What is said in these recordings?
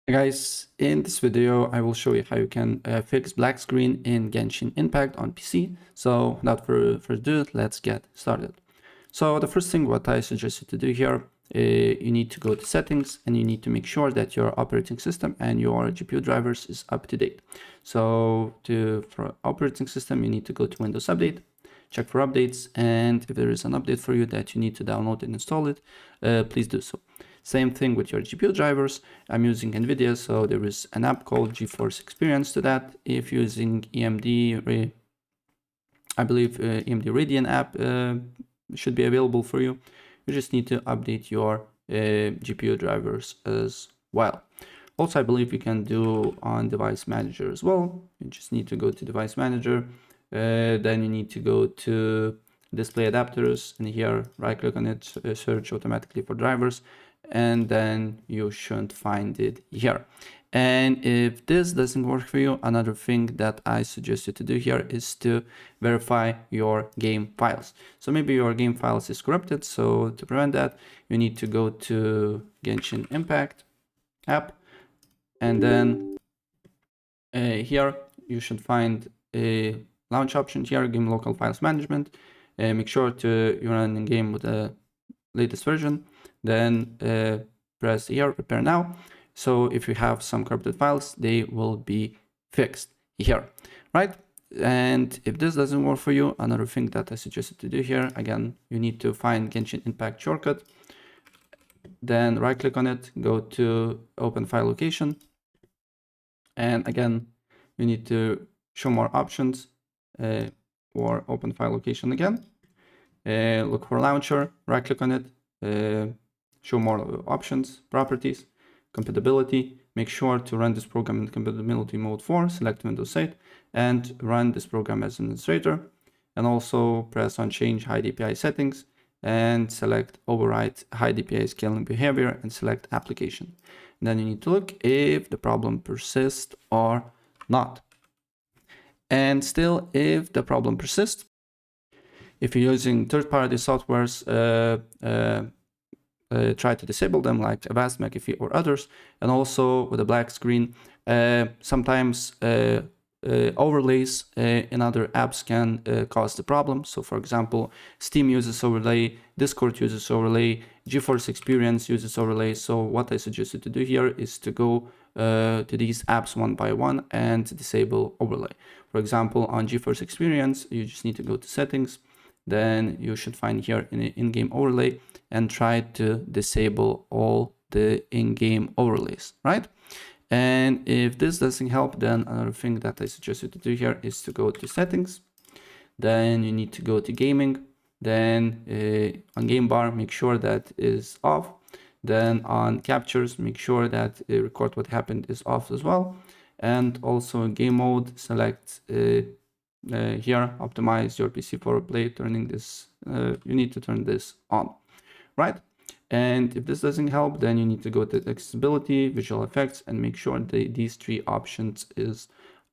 Hey guys, in this video I will show you how you can fix black screen in Genshin Impact on PC. So without further ado, let's get started. So the first thing what I suggest you to do here, you need to go to settings and you need to make sure that your operating system and your GPU drivers is up to date. So for operating system, you need to go to Windows Update, check for updates, and if there is an update for you that you need to download and install it, please do so. Same thing with your GPU drivers. I'm using NVIDIA, so there is an app called GeForce Experience to that. If using AMD, I believe AMD Radeon app should be available for you. You just need to update your GPU drivers as well. Also, I believe you can do on Device Manager as well. You just need to go to Device Manager. Then you need to go to Display Adapters, and here right-click on it, search automatically for drivers, and then you should find it here. And if this doesn't work for you, another thing that I suggest you to do here is to verify your game files. So maybe your game files is corrupted. So to prevent that, you need to go to Genshin Impact app, and then here you should find a launch option here, game local files management. Make sure to you run in game with the latest version. Then press here, prepare now. So if you have some corrupted files, they will be fixed here, right? And if this doesn't work for you, another thing that I suggest you to do here, again, you need to find Genshin Impact shortcut. Then right click on it, go to open file location. And again, you need to show more options or open file location again. Look for launcher, right click on it, show more options, properties, compatibility. Make sure to run this program in compatibility mode 4, select Windows 8, and run this program as an administrator. And also press on change high DPI settings and select override high DPI scaling behavior and select application. And then you need to look if the problem persists or not. And still, if the problem persists, if you're using third-party softwares, try to disable them like Avast, McAfee, or others. And also with a black screen, sometimes overlays in other apps can cause the problem. So for example, Steam uses overlay, Discord uses overlay, GeForce Experience uses overlay. So what I suggest you to do here is to go to these apps one by one and disable overlay. For example, on GeForce Experience, you just need to go to settings. Then you should find here in in-game overlay and try to disable all the in-game overlays, right? And if this doesn't help, then another thing that I suggest you to do here is to go to settings. Then you need to go to gaming. Then on game bar, make sure that is off. Then on captures, make sure that record what happened is off as well. And also in game mode, select here, optimize your PC for play, turning this, you need to turn this on, right? And if this doesn't help, then you need to go to accessibility, visual effects, and make sure that these three options is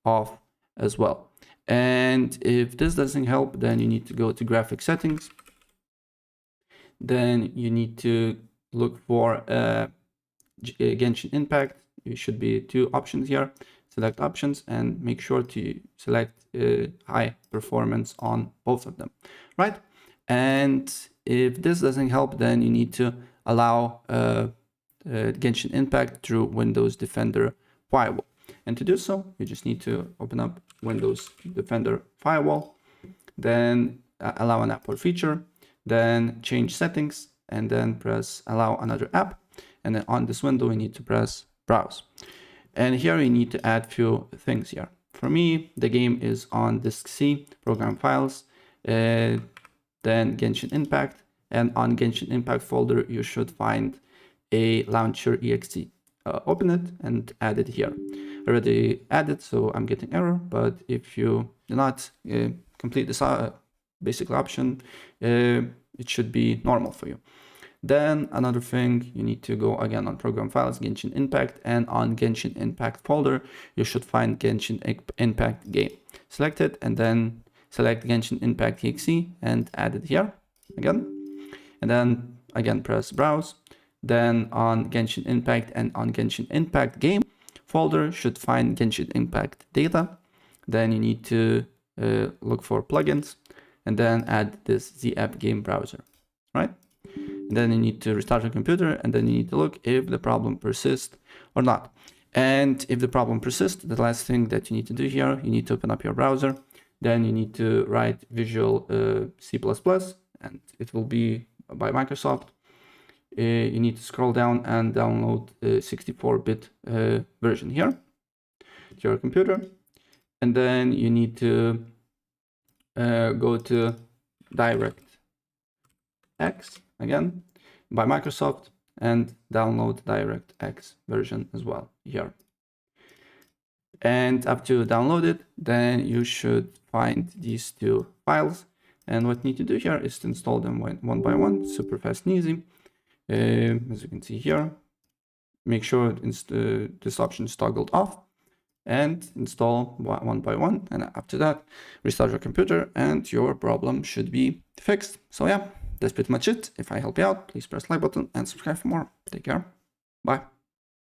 off as well. And if this doesn't help, then you need to go to graphic settings. Then you need to look for Genshin Impact. There should be two options here. Select options and make sure to select high performance on both of them, right? And if this doesn't help, then you need to allow Genshin Impact through Windows Defender Firewall. And to do so, you just need to open up Windows Defender Firewall, then allow an app or feature, then change settings, and then press allow another app. And then on this window, you need to press browse. And here you need to add few things here. For me, the game is on disk C, program files, then Genshin Impact, and on Genshin Impact folder, you should find a launcher exe. Open it and add it here. Already added, so I'm getting error, but if you do not complete this basic option, it should be normal for you. Then another thing, you need to go again on program files, Genshin Impact, and on Genshin Impact folder, you should find Genshin Impact game. Select it and then select Genshin Impact exe and add it here again. And then again, press browse. then on Genshin Impact and on Genshin Impact game folder should find Genshin Impact data. Then you need to look for plugins and then add this ZApp game browser, right? And then you need to restart your computer, and then you need to look if the problem persists or not. And if the problem persists, the last thing that you need to do here, you need to open up your browser. Then you need to write Visual C++, and it will be by Microsoft. You need to scroll down and download a 64-bit version here to your computer. And then you need to go to DirectX again by Microsoft and download DirectX version as well here. And after you download it, then you should find these two files. And what you need to do here is to install them one by one, super fast and easy. As you can see here, make sure this option is toggled off and install one by one. And after that, restart your computer and your problem should be fixed. So yeah, that's pretty much it. If I help you out, please press the like button and subscribe for more. Take care. Bye.